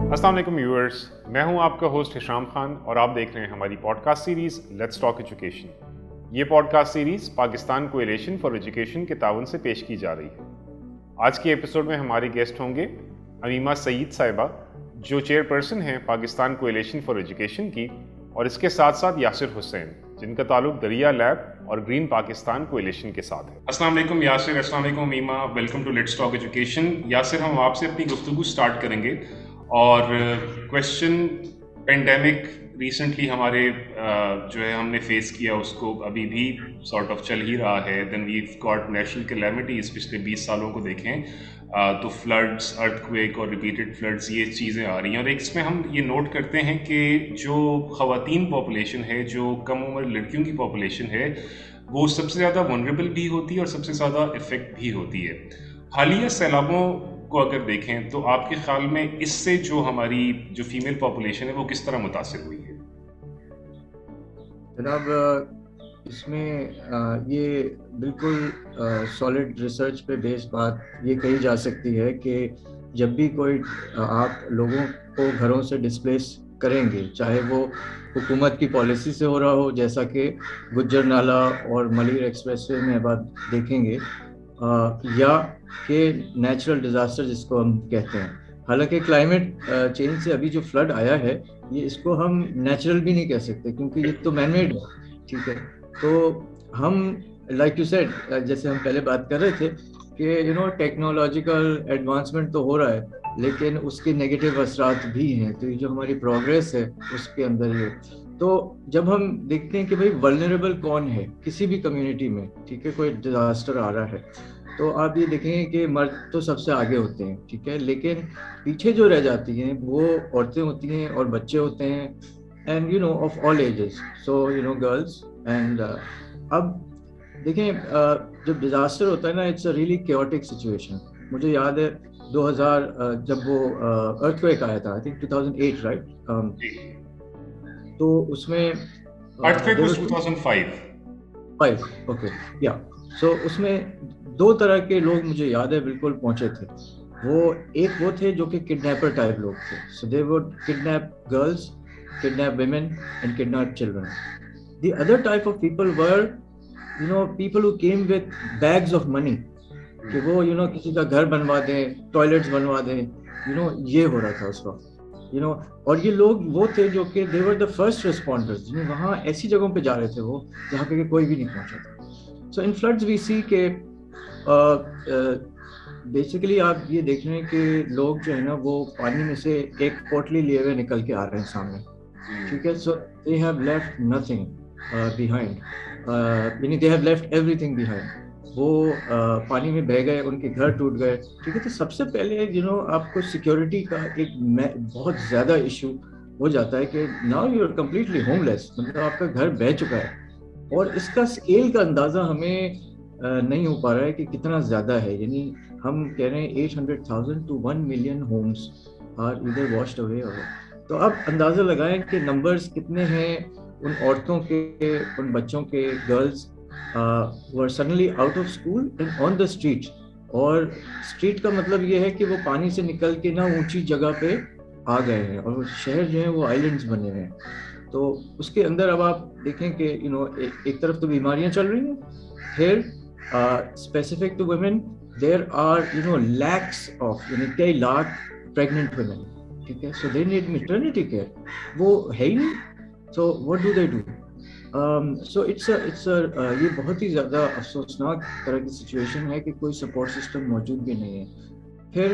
السلام علیکم ویورز، میں ہوں آپ کا ہوسٹ ہشام خان اور آپ دیکھ رہے ہیں ہماری podcast series let's talk education. یہ podcast series Pakistan coalition for education کے تعاون سے پیش کی جا رہی ہے۔ آج کے ایپیسوڈ میں ہمارے گیسٹ ہوں گے امیمہ سعید صاحبہ، جو چیئر پرسن ہیں پاکستان کولیشن فار ایجوکیشن کی، اور اس کے ساتھ ساتھ یاسر حسین، جن کا تعلق دریا لیب اور گرین پاکستان کولیشن کے ساتھ ہے۔ السلام علیکم یاسر، السلام علیکم Umaima, welcome to let's talk education. Yasir, ہم آپ سے اپنی گفتگو سٹارٹ کریں گے اور کویشچن پینڈیمک ریسنٹلی ہمارے جو ہے ہم نے فیس کیا، اس کو ابھی بھی سارٹ آف چل ہی رہا ہے۔ دین ویو گاٹ نیشنل کلیمٹیز، پچھلے 20 سالوں کو دیکھیں تو فلڈس، ارتھ کویک اور ریپیٹڈ فلڈس، یہ چیزیں آ رہی ہیں۔ اور ایک اس میں ہم یہ نوٹ کرتے ہیں کہ جو خواتین پاپولیشن ہے، جو کم عمر لڑکیوں کی پاپولیشن ہے، وہ سب سے زیادہ ونریبل بھی ہوتی ہے اور سب سے زیادہ افیکٹ بھی ہوتی ہے۔ حالیہ سیلابوں کو اگر دیکھیں تو آپ کے خیال میں اس سے جو ہماری جو فیمیل پاپولیشن ہے وہ کس طرح متاثر ہوئی ہے؟ جناب، اس میں یہ بالکل سالڈ ریسرچ پہ بیس بات یہ کہی جا سکتی ہے کہ جب بھی کوئی آپ لوگوں کو گھروں سے ڈسپلیس کریں گے، چاہے وہ حکومت کی پالیسی سے ہو رہا ہو، جیسا کہ گجر نالہ اور ملیر ایکسپریس وے میں بات دیکھیں گے، یا کہ نیچرل ڈیزاسٹر جس کو ہم کہتے ہیں۔ حالانکہ کلائمیٹ چینج سے ابھی جو فلڈ آیا ہے، یہ اس کو ہم نیچرل بھی نہیں کہہ سکتے، کیونکہ یہ تو مین میڈ ہے، ٹھیک ہے۔ تو ہم لائک یو سیڈ، جیسے ہم پہلے بات کر رہے تھے کہ ٹیکنالوجیکل ایڈوانسمنٹ تو ہو رہا ہے، لیکن اس کے نیگیٹو اثرات بھی ہیں۔ تو یہ جو ہماری پروگریس ہے اس کے اندر یہ، تو جب ہم دیکھتے ہیں کہ بھائی ولنریبل کون ہے کسی بھی کمیونٹی میں، ٹھیک ہے، کوئی ڈیزاسٹر آ رہا ہے، تو آپ یہ دیکھیں گے کہ مرد تو سب سے آگے ہوتے ہیں، ٹھیک ہے، لیکن پیچھے جو رہ جاتی ہیں وہ عورتیں ہوتی ہیں اور بچے ہوتے ہیں، and of all ages, so girls. And اب دیکھیں، جب ڈیزاسٹر ہوتا ہے نا، it's a really chaotic situation. مجھے یاد ہے 2000 جب وہ ارتھ کویک آیا تھا، آئی تھنک 2008، رائٹ؟ تو اس میں ارتھ کویک واز 2005، اوکے، یا سو اس میں 2 طرح کے لوگ مجھے یاد ہے بالکل پہنچے تھے۔ ایک وہ تھے جو کہ کڈنیپر ٹائپ لوگ تھے، so they would kidnap girls, kidnap women and kidnap children. The other type of people were people who came with bags of money, کہ وہ کسی کا گھر بنوا دیں، ٹوائلٹس بنوا دیں، یہ ہو رہا تھا اس وقت۔ اور یہ لوگ وہ تھے جو کہ they were the first responders، وہاں ایسی جگہوں پہ جا رہے تھے وہ جہاں پہ کہ کوئی بھی نہیں پہنچا تھا۔ سو ان فلڈز وی سی کہ بیسیکلی آپ یہ دیکھ رہے ہیں کہ لوگ جو ہے نا وہ پانی میں سے ایک پوٹلی لیے ہوئے نکل کے آ رہے ہیں سامنے، ٹھیک ہے۔ سو they have left nothing behind، یعنی they have left everything behind۔ وہ پانی میں بہہ گئے، ان کے گھر ٹوٹ گئے، ٹھیک ہے۔ تو سب سے پہلے آپ کو سیکیورٹی کا ایک بہت زیادہ ایشو ہو جاتا ہے کہ now you are completely homeless, مطلب آپ کا گھر بہہ چکا ہے، اور اس کا اسکیل کا اندازہ ہمیں نہیں ہو پا رہا ہے کہ کتنا زیادہ ہے۔ یعنی ہم کہہ رہے ہیں 800,000 to 1 million homes are either washed away or… تو اب اندازہ لگائیں کہ نمبرز کتنے ہیں ان عورتوں کے، ان بچوں کے، girls were suddenly out of school and on the street۔ اور اسٹریٹ کا مطلب یہ ہے کہ وہ پانی سے نکل کے نا اونچی جگہ پہ آ گئے ہیں، اور شہر جو ہیں وہ آئیلینڈز بنے ہوئے ہیں۔ تو اس کے اندر اب آپ دیکھیں کہ ایک طرف تو بیماریاں چل رہی ہیں، پھر specific to women there are lakhs of, یعنی کئی لاکھ پریگننٹ ویمن، ٹھیک ہے۔ So they need maternity care, وہ ہے ہی نہیں۔ So what do they do? So it's یہ بہت ہی زیادہ افسوسناک طرح کی سچویشن ہے کہ کوئی سپورٹ سسٹم موجود بھی نہیں ہے۔ پھر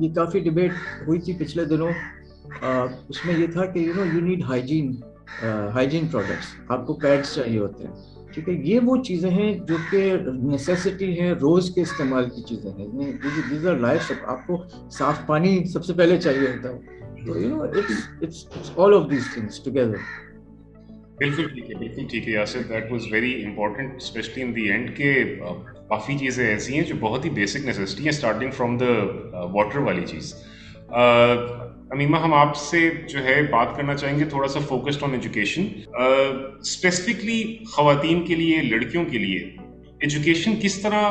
یہ کافی ڈبیٹ ہوئی تھی پچھلے دنوں، اس میں یہ تھا کہ یو نیڈ ہائیجین پروڈکٹس، آپ کو پیڈس چاہیے ہوتے ہیں، ٹھیک ہے۔ یہ وہ چیزیں ہیں جو کہ نیسیسٹی ہیں، روز کے استعمال کی چیزیں ہیں، دیز آر لائف۔ آپ کو صاف پانی سب سے پہلے چاہیے ہوتا ہے، تو it's all of these things together۔ بالکل ٹھیک ہے، بالکل ٹھیک ہے Yasir, that was very important especially in the end, کہ کافی چیزیں ایسی ہیں جو بہت ہی بیسک نیسسٹی ہیں، اسٹارٹنگ فرام دا واٹر والی چیز۔ امیمہ، ہم آپ سے جو ہے بات کرنا چاہیں گے تھوڑا سا فوکسڈ آن ایجوکیشن، اسپیسیفکلی خواتین کے لیے، لڑکیوں کے لیے ایجوکیشن کس طرح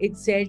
it's said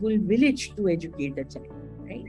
full village to educate a child, right?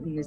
19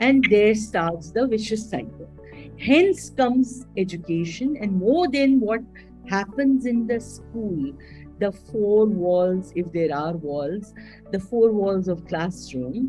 And there starts the vicious cycle. Hence comes education, and more than what happens in the school, the 4 walls, if there are walls, the 4 walls of classroom,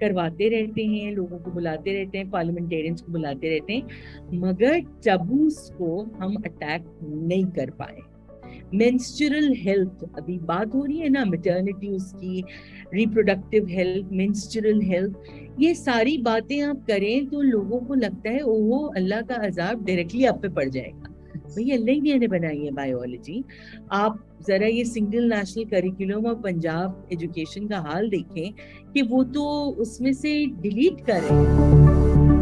کرواتے رہتے ہیں, لوگوں کو بلاتے رہتے ہیں, parliamentarians کو بلاتے رہتے ہیں, مگر ٹبوز کو ہم اٹیک نہیں کر پائے. مینسٹرل ہیلتھ ابھی بات ہو رہی ہے نا, میٹرنٹی اس کی, ریپروڈکٹیو ہیلتھ, مینسٹرل ہیلتھ, یہ ساری باتیں آپ کریں تو لوگوں کو لگتا ہے اوہ اللہ کا عذاب ڈائریکٹلی آپ پہ پڑ جائے گا. بھئی اللہ ہی نے بنائی ہے بایولوجی. آپ ذرا یہ سنگل نیشنل کریکولم اور پنجاب ایجوکیشن کا حال دیکھیں کہ وہ تو اس میں سے ڈیلیٹ کر رہے ہیں.